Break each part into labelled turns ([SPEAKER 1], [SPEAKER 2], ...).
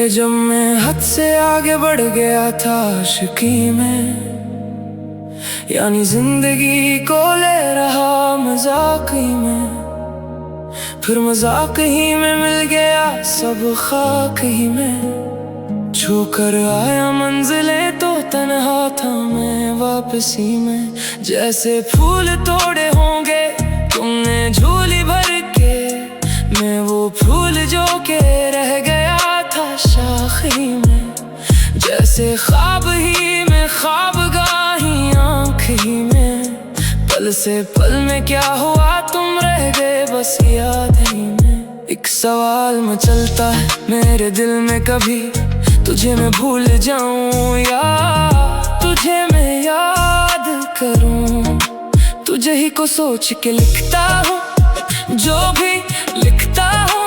[SPEAKER 1] जब मैं हद से आगे बढ़ गया था आशिकी में, यानी जिंदगी को ले रहा मजाक ही में, फिर मजाक ही में मिल गया सब खाक ही में। छू कर आया मंजिलें तो तन्हा था मैं वापसी में, जैसे फूल तोड़े होंगे तुमने झोली भर के, मैं वो फूल जो के रह गया था शाखी में, जैसे ख्वाब ही में ख्वाबगाही आँख ही में। पल से पल में क्या हुआ तुम रह गए बस याद ही में। एक सवाल मचलता है मेरे दिल में, कभी तुझे मैं भूल जाऊं या तुझे मैं याद करूं। तुझे ही को सोच के लिखता हूँ, जो भी लिखता हूँ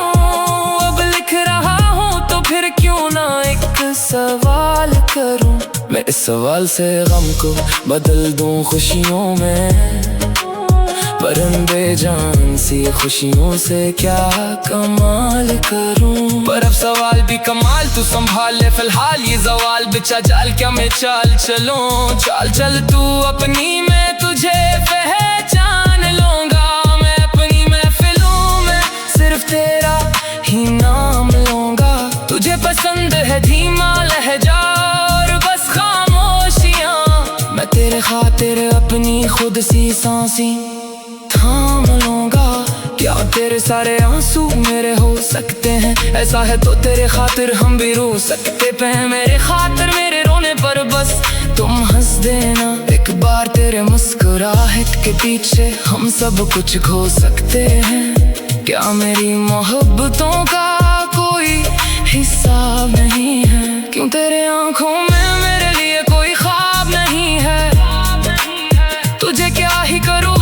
[SPEAKER 1] अब लिख रहा हूँ, तो फिर क्यों ना एक सवाल करूं। मैं इस सवाल से गम को बदल दूं खुशियों में, परंदे जान सी खुशियों से क्या कमाल करूं। पर अब सवाल भी कमाल तू संभाल ले फिलहाल ये जवाल, बिचा जाल क्या मैं चाल चलूं। चाल चल तू अपनी, मैं तुझे पहचान लूंगा, मैं अपनी महफिलों में सिर्फ तेरा ही नाम लूंगा। तुझे पसंद है धीमा लहजा और बस खामोशियां, मैं तेरे खातिर अपनी खुद सी सांसी थाम लूंगा। क्या तेरे सारे आंसू मेरे हो सकते हैं, ऐसा है तो तेरे खातिर हम भी रो सकते पे हैं। मेरे खातिर मेरे रोने पर बस तुम हंस देना एक बार, तेरे मुस्कुराहट के पीछे हम सब कुछ खो सकते हैं। क्या मेरी मोहब्बतों का कोई हिसाब नहीं है, क्यों तेरे आंखों में मेरे लिए कोई ख्वाब नहीं है। तुझे क्या ही करूँ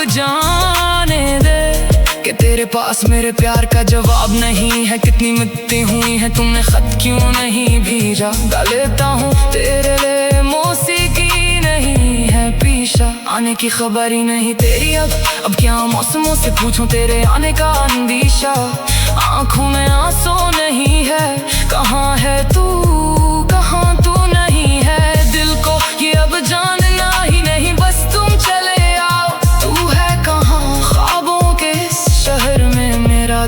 [SPEAKER 1] जाने दे कि तेरे पास मेरे प्यार का जवाब नहीं है। कितनी मिट्टी हुई है तुमने खत क्यों नहीं भेजा, गा लेता हूँ तेरे लिए मौसीकी नहीं है पीछा। आने की खबर ही नहीं तेरी अब क्या मौसमों से पूछूं तेरे आने का अंदेशा। आंखों में आंसू नहीं है, कहाँ है तू कहाँ तू नहीं है। दिल को ये अब जानना ही नहीं, बस तुम चले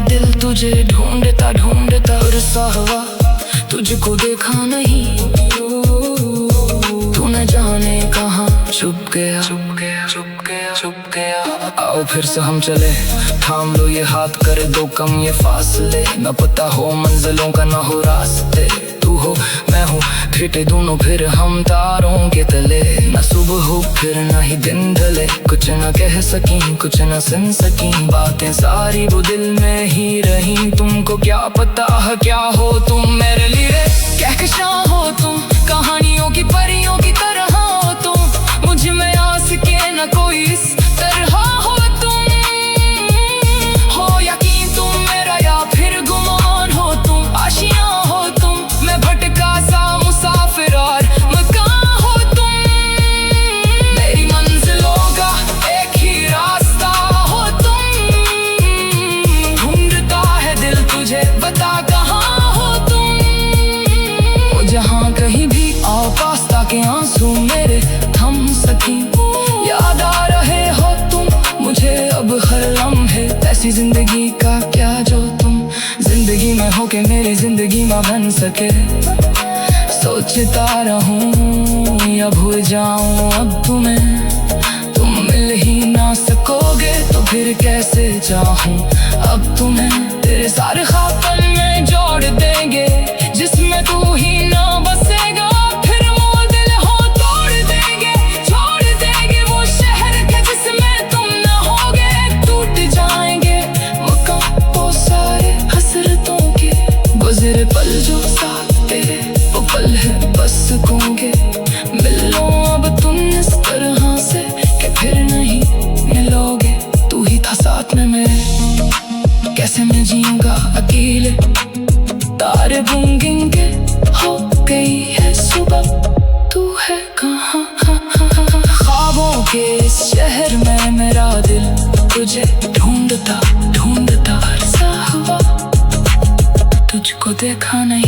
[SPEAKER 1] दिल तुझे ढूंढता ढूंढता उड़ता हुआ, तुझको देखा नहीं तू न जाने कहाँ छुप गया छुप गया छुप गया छुप गया। आओ फिर से हम चले, थाम लो ये हाथ करे दो कम ये फासले, न पता हो मंजिलों का न हो रास्ते। तू हो मैं हूँ फिटे दोनों फिर हम तारों के तले, न सुबह हो फिर न ही दिन ढले। कुछ न कह सकी कुछ न सुन सकी, बातें सारी वो दिल में ही रही। तुमको क्या पता है क्या हो तुम मेरे लिए, कहकशां हो तुम कहानियों की परियों की तरह हो तुम। मुझ में आस के न कोई इस तरह हो तुम, हो यकीन तुम मेरा या फिर गुमान हो तुम। आशियां हो तुम, मैं भटका सा मुसाफिर और मकान हो तुम। मेरी मंजिलों का एक ही रास्ता हो तुम, ढूंढता है दिल तुझे बता कहाँ हो तुम। ओ जहाँ कहीं भी आओ पास ताकि आंसू मेरे थम सकी, याद आ रहे हो तुम मुझे अब हर लम्हे। ऐसी जिंदगी का क्या जो तुम जिंदगी में हो के मेरी जिंदगी में बन सके। सोचता रहूं या भूल जाऊं अब तुम्हें, तुम मिल ही ना सकोगे तो फिर कैसे चाहूं अब तुम्हें। तेरे सारे ख्वाब पल में जोड़ देंगे जिसमें तू ही ना बसेगा, फिर वो दिल हो तोड़ देंगे छोड़ देंगे वो शहर के जिसमें तुम ना होगे। टूट जाएंगे मकान वो सारे हसरतों के, गुजरे पल जो साथ तेरे वो पल है बस कहूँगे। मिलो अब तुम इस तरह से कि फिर नहीं मिलोगे। तू ही था साथ में मेरे, कैसे मैं जीऊंगा अकेले। तारे गूंगेंगे हो गई है सुबह, तू है कहाँ ख्वाबों के इस शहर में मेरा दिल तुझे ढूंढता ढूंढता सा हुआ। तुझको देखा नहीं।